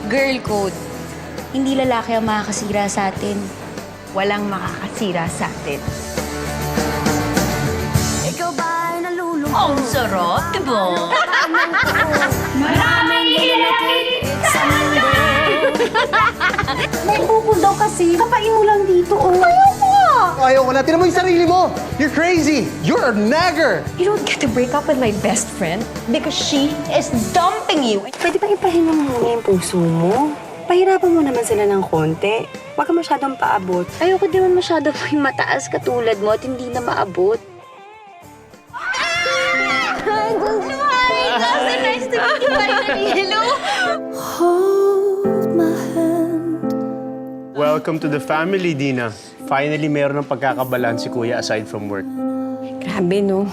Girl code. Hindi lalaki ang makakasira sa atin. Walang makakasira sa atin. Ikaw ba ay nalulungkot? Ang sarap, diba? Maraming hinahin sa mundo. May bukol daw kasi. Kapain mo lang dito, oh. Ayaw ko na. Tinan mo yung sarili mo. You're crazy. You're a nagger. You don't get to break up with my best friend because she is dumping you. Pwede ba ipahinga mo muna yung puso mo? Pahirapan mo naman sila ng konti. Huwag ka masyadong paabot. Ayoko din man masyado yung mataas katulad mo at hindi na maabot. Nice to meet you, finally. Hello! Hold my hand. Welcome to the family, Dina. Finally, meron ng pagkakabalan si Kuya aside from work. Grabe, no?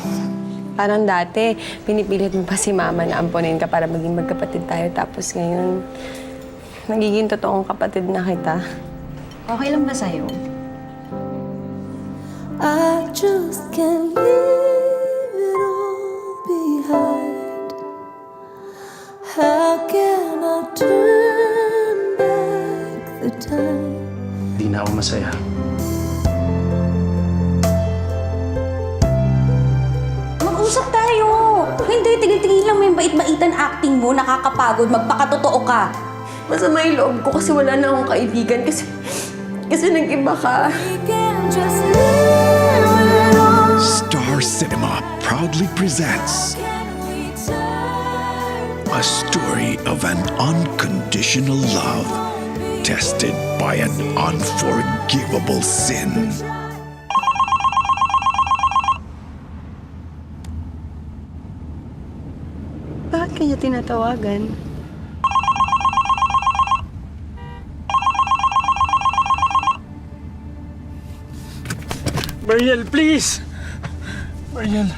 Parang dati, pinipilit mo pa si Mama na amponin ka para maging magkapatid tayo. Tapos ngayon, nagiging totoong kapatid na kita. Okay lang ba sa'yo? I just can't leave it all behind. How can I turn back the time? Di na ako masaya. Mag-usap tayo! Hindi, tigil-tigil lang mo yung bait-baitan acting mo. Nakakapagod. Magpakatotoo ka. Masama yung loob ko kasi wala na akong kaibigan. Kasi nag-iba ka. We can just leave it all. Star Cinema proudly presents Can we turn a story of an unconditional love tested by an unforgivable sin. Bakit kanya tinatawagan? Mariel, please! Mariel.